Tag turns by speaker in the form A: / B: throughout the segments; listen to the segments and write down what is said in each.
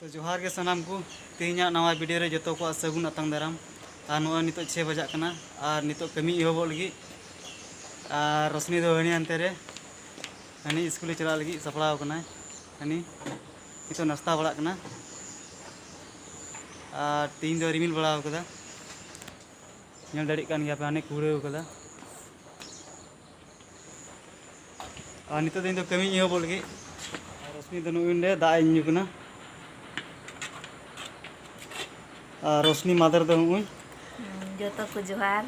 A: तो जोहार के सनाम को तेना नवा वीडियो रे जो को सगुन अतंग दाराम और नो नित 6 बजा और नित कमी एहब लगी और रोशनी दो हनी अंते रे हनी स्कूल चला लगी सपड़ाव कना हनी नित नाश्ता बड़ा कना और तीन दो रिमिल बड़ा कदा नेल दाड़ी कान गया पे हाने कुड़ाव कदा और नित दिन तो कमी एहब लगी रोशनी दो नुंडे दा इन कना रोशनी मादर दो हुई
B: जो तो को जोहार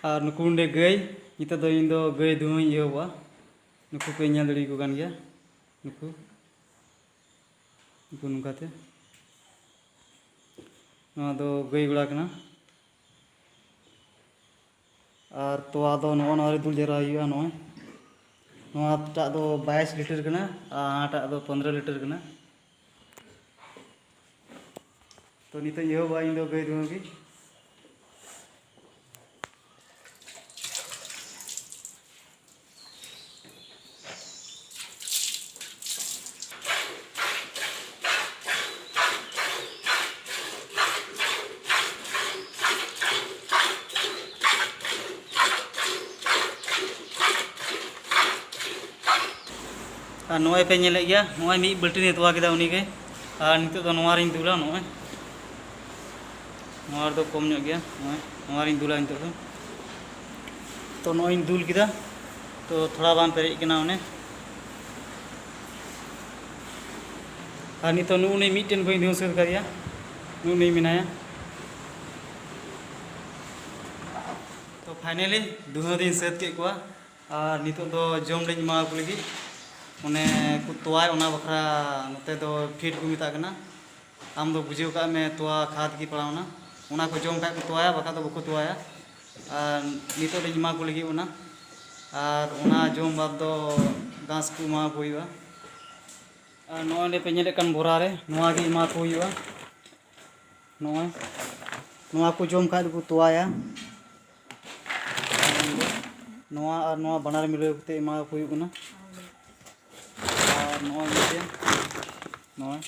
A: और नुकुंडे गई नित दो इन दो गई दुई एहबा नुकु पे नेल दाड़ी को कान गया नुकु नुकु नुकाते ना दो गई बड़ा कना और तोआ दो नवा दुल जरा हुआ नॉय नवा दो 22 लीटर कना आटा दो 15 लीटर कना तो नित एहबा इन दो गई दुगी और नॉय पे नेले गया नॉय मी बल्टी ने तोवा केदा उनी के और नित दो नॉय रिन दुला नॉय नॉय दो कम ᱧᱚᱜ गया नॉय रिन दुला नित दो तो नॉय दुल केदा तो थोड़ा बान पेरेज कना उन्हें और नित नुने मिटन बई दिउ सद करिया नुने मिनाया तो फाइनली दुहो दिन सद के कोआ और नित दो जम ले मा को लगी उन्हें को तोवाय उना बखरा नते दो फीड को मिता कना आम दो बुझेव का में तोवा खाद की पड़ावना उना को जम का को तोवाया बका तो बको तोवाया और नितो ले मा को लगी उना और उना जम बाद दो घास को मा को हुआ और नोय ने पेनेले कन बोरा रे नोआ की मा को हुआ नोय नोआ को जम का को तोवाया नोआ और नोआ बनार मिले ते मा को हुआ नॉय नीचे नॉय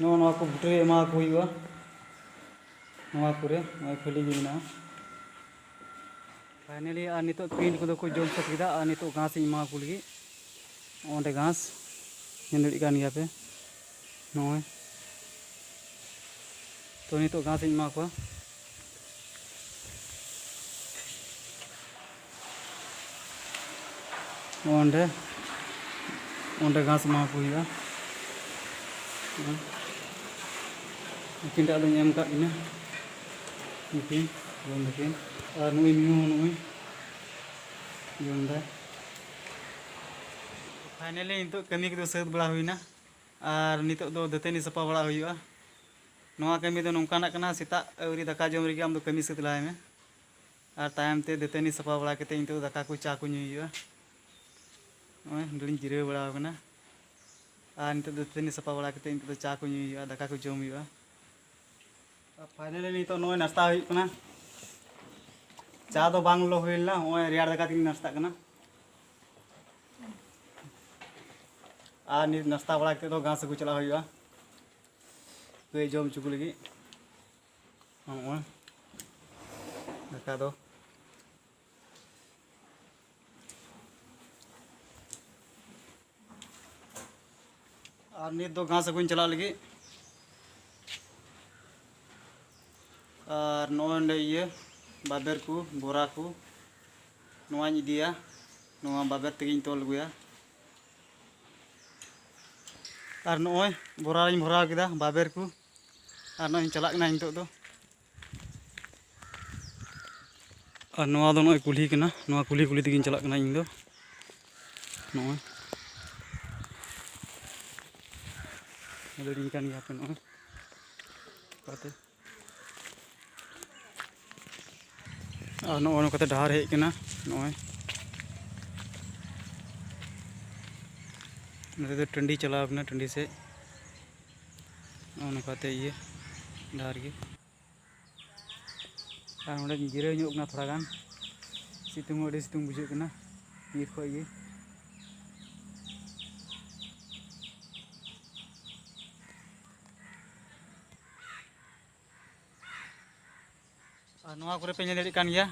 A: नोआ को बुटे एमा को हुआ नोआ पूरे नोय खाली गिना फाइनली आ नितो पिन को को जम सकिदा आ नितो घास एमा को लगी ओंडे घास निंदड़ी कान गया पे नोय तो नितो घास इन को ओंडे ओंडे घास मा को हुआ किंटा दो एम का इना निकिन जम निकिन और नुई मिनु नुई जमदा फाइनली नितो कमी को सद बड़ा हुईना और नितो दो दतेनी सपा बड़ा हुआ नवा कमी दो नौकाना कना सेता अवरी दाका जम रेगी आम दो कमी सद लाय में और तायम ते दतेनी सपा बड़ा केते इन तो दाका को चा को ᱧᱩᱭᱟ नय डलिन जिराव बड़ा कना और नित दतेनी सपा बड़ा केते इन तो चा को ᱧᱩᱭᱟ दाका को जम हुआ फाइनली नितो नय नाश्ता हुई कना चा दो बांग लो हुईला ओय रियार दाका तीन नाश्ता कना और नि नाश्ता बड़ा केते दो घास को चला हुआ गई जम चुक लगी दाका दो और नित दो घास को चला लगी और नोंडे ये बाबेर को बोरा को नोवाñ इदिया नोवा बाबेर तेगिñ तोल गुया और नोय बोरा रिñ भराव केदा बाबेर को और नोय चला कना नितो दो और नोआ दो नोय कुली कना नोआ कुली कुली तेगिñ चला कना इन दो नोय लड़िन कान गया पे नोय काते और नोय कते डहार हेज कना नोय नते तो टंडी चलाव कना टंडी से नोकाते ये ᱰᱟᱦᱟᱨ ᱜᱮ ᱟᱨ ᱱᱚᱰᱮ ᱡᱤᱨᱟᱹᱣ ᱧᱚᱜ ᱠᱟᱱᱟ ᱛᱷᱚᱲᱟ ᱜᱟᱱ ᱥᱤᱛᱩᱝ ᱦᱚᱸ ᱟᱹᱰᱤ ᱥᱤᱛᱩᱝ ᱵᱩᱡᱷᱟᱹᱜ ᱠᱟᱱᱟ ᱱᱤᱛ ᱠᱷᱚᱡ ᱜᱮ আর নোয়া করে পে ᱧᱮᱞ ᱫᱟᱲᱮᱭᱟᱜ ᱠᱟᱱ ᱜᱮᱭᱟ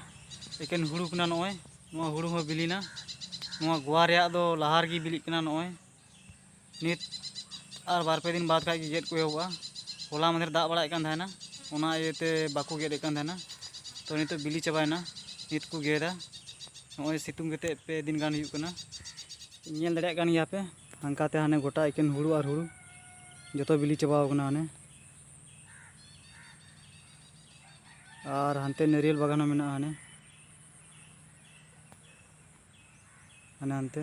A: ᱮᱠᱮᱱ ᱦᱩᱲᱩ ᱠᱟᱱᱟ ᱱᱚᱜᱼᱚᱭ ᱱᱚᱣᱟ ᱦᱩᱲᱩ ᱦᱚᱸ ᱵᱤᱞᱤᱱᱟ ᱱᱚᱣᱟ ᱜᱳᱣᱟ ᱨᱮᱭᱟᱜ ᱫᱚ ᱞᱟᱦᱟ ᱨᱮᱜᱮ ᱵᱤᱞᱤᱜ ᱠᱟᱱᱟ ᱱᱚᱜᱼᱚᱭ ᱱᱤᱛ ᱟᱨ ᱵᱟᱨ ᱯᱮ ᱫᱤᱱ ᱵᱟᱫ ᱠᱷᱟᱡ ᱜᱮ ᱜᱮᱫ ᱠᱚ ᱮᱦᱚᱵᱚᱜᱼᱟ ᱦᱚᱞᱟ ᱢᱟᱫᱷᱮᱨ ᱫᱟᱜ ᱵᱟᱲᱟᱭᱮᱫ ᱠᱟᱱ ᱛᱟᱦᱮᱱᱟ ᱚᱱᱟ ᱤᱭᱟᱹᱛᱮ ᱵᱟᱠᱚ ᱜᱮᱫ ᱮᱫ ᱠᱟᱱ ᱛᱟᱦᱮᱱᱟ ᱛᱚ ᱱᱤᱛᱚᱜ ᱵᱤᱞᱤ ᱪᱟᱵᱟᱭᱮᱱᱟ ᱱᱤᱛ ᱠᱚ ᱜᱮᱫᱟ ᱱᱚᱜᱼᱚᱭ ᱥᱤᱛᱩᱝ ᱠᱟᱛᱮᱫ ᱯᱮ ᱫᱤᱱ ᱜᱟᱱ ᱦᱩᱭᱩᱜ ᱠᱟᱱᱟ ᱧᱮᱞ ᱫᱟᱲᱮᱭᱟᱜ ᱠᱟᱱ ᱜᱮᱭᱟ ᱯᱮ ᱦᱟᱱᱠᱟᱛᱮ ᱦᱟᱱᱮ ᱜᱚᱴᱟ ᱮᱠᱮᱱ ᱦᱩᱲᱩ ᱟᱨ ᱦᱩᱲᱩ ᱡᱚᱛᱚ ᱵᱤᱞᱤ ᱪᱟᱵᱟᱣ ᱠᱟᱱᱟ ᱦᱟᱱᱮ আর হানতে নারিয়েল বাগানও মেনাᱜᱼᱟ হানে হানে হানতে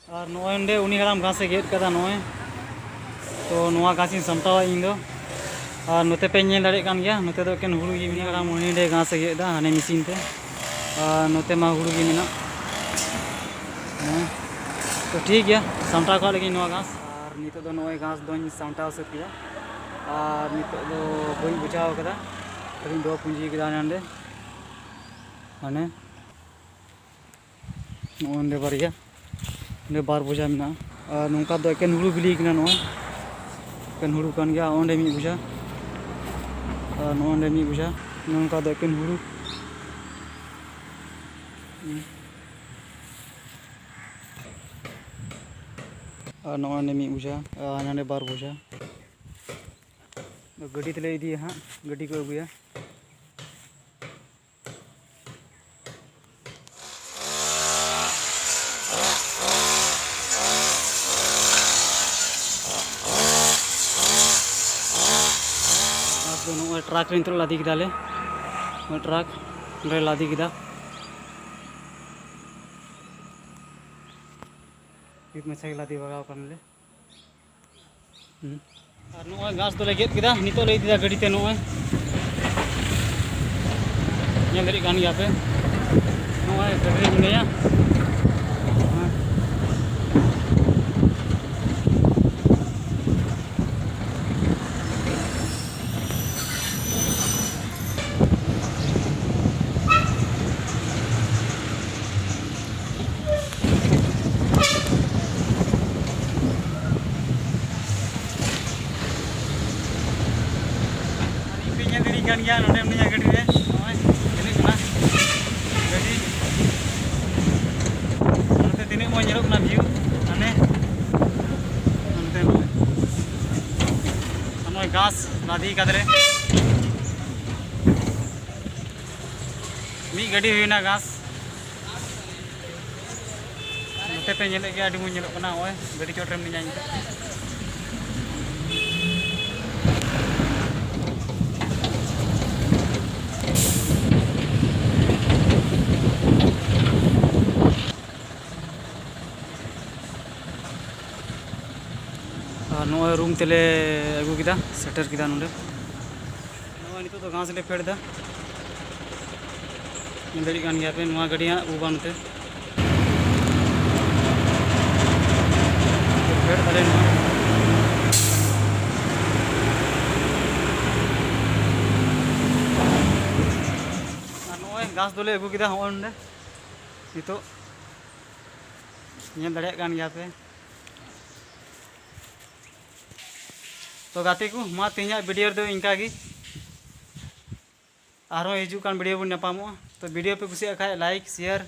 A: আর নয় ᱚᱸᱰᱮ উনি হারাম ঘাসে গেট কাদা নয় তো নোয়া ঘাসিᱧ ᱥᱟᱢᱴᱟᱣᱟ ᱤᱧ ᱫᱚ আর ᱱᱚᱛᱮ ᱯᱮ ᱧᱮᱞ ᱫᱟᱲᱮᱭᱟᱜ ᱠᱟᱱ ᱜᱮᱭᱟ ᱱᱚᱛᱮ ᱫᱚ ᱮᱠᱮᱱ ᱦᱩᱲᱩ ᱜᱮ ᱢᱮᱱᱟᱜᱼᱟ ᱩᱱᱤ ᱚᱸᱰᱮ ᱜᱷᱟᱥᱮ ᱜᱮᱫ ᱮᱫᱟ ᱦᱟᱱᱮ ᱢᱮᱥᱤᱱ ᱛᱮ আর ᱱᱚᱛᱮ ᱢᱟ ᱦᱩᱲᱩ ᱜᱮ ᱢᱮᱱᱟᱜ তো ঠিক গᱮᱭᱟ ᱥᱟᱢᱴᱟᱣ ᱠᱟᱜ ᱞᱟᱹᱜᱤᱫ ᱱᱚᱣᱟ ᱜᱷᱟᱥ আর ᱱᱤᱛᱚᱜ ᱫᱚ ᱱᱚᱜᱼᱚᱭ ᱜᱷᱟᱥ ᱫᱚᱧ ᱥᱟᱢᱴᱟᱣ ᱥᱟᱹᱛ ᱠᱮᱫᱟ আর ᱱᱤᱛᱚᱜ ᱫᱚ ᱵᱟᱹᱧ ᱵᱩᱡᱷᱟᱹᱣ ᱠᱟᱫᱟ ᱛᱚᱵᱮᱧ ᱫᱚᱦᱚ ᱯᱩᱸᱡᱤ ᱠᱮᱫᱟ ᱱᱚᱰᱮ ᱦᱟᱱᱮ ᱱᱚᱜᱼᱚᱭ ᱚᱸᱰᱮ ᱵᱟᱨᱭᱟ ᱚᱸᱰᱮ ᱵᱟᱨ ᱵᱳঝা ᱢᱮᱱᱟᱜᱼᱟ আর ᱱᱚᱝᱠᱟ ᱫᱚ ᱮᱠᱮᱱ ᱦᱩᱲᱩ ᱵᱤᱞᱤ ᱠᱟᱱᱟ ᱱᱚᱜᱼᱚᱭ ᱮᱠᱮᱱ ᱦᱩᱲᱩ ᱠᱟᱱ ᱜᱮᱭᱟ ᱚᱸᱰᱮ ᱢᱤᱫ ᱵᱳঝা আর ᱱᱚᱸᱰᱮ ᱢᱤᱫ ᱵᱳঝা ᱱᱚᱝᱠᱟ ᱫᱚ ᱮᱠᱮᱱ ᱦᱩᱲᱩ আর নয় মিদ বোঝা আর নানে বার বোঝা গাড়ি তেলে ইদিয়ে হ্যাঁ গাড়ি কো আগুয়া আর তো নয় ট্রাক রে লাদি কিদালে ট্রাক রে লাদি কিদা ᱢᱮᱥᱟ ᱜᱮᱞᱟ ᱫᱤ ᱵᱟᱜᱟᱣ ᱠᱟᱱᱞᱮ আর নয় ঘাস দলে গেদ কিদা নিতো ᱞᱮ ᱤᱫᱤᱭᱟ ᱜᱟᱹᱰᱤᱛᱮ নয় ᱧᱮᱞ ᱫᱟᱲᱮᱭᱟᱜ ᱠᱟᱱ ᱜᱮᱭᱟ ᱯᱮ নয় ᱜᱟᱹᱰᱤ ᱨᱮ ᱢᱤᱱᱟᱹᱧᱟ kan ya nonde punya gadi re noy ini kana gadi note tine mo nyelok na view ane nonte noy gas ladi kadre mi gadi huina gas note pe nyelek ge adi mo nyelok kana oy gadi chotrem ni nyanyi नोय रूम तेले अगू किदा shutter किदा नोंडे नोय नितो तो घास ले फेड़ दा दड़ी कान गया पे नोवा गड़िया उबा नते फेड़ दाले नोय घास दोले अगू किदा हो नोंडे नितो ñel दड़े कान गया पे तो गाते को मा तेजा वीडियो दो इनका गी आरो हिजू कान वीडियो बन नापामो तो वीडियो पे कुछ खाए लाइक शेयर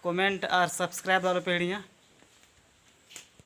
A: कमेंट और सब्सक्राइब दालो पे हिड़िया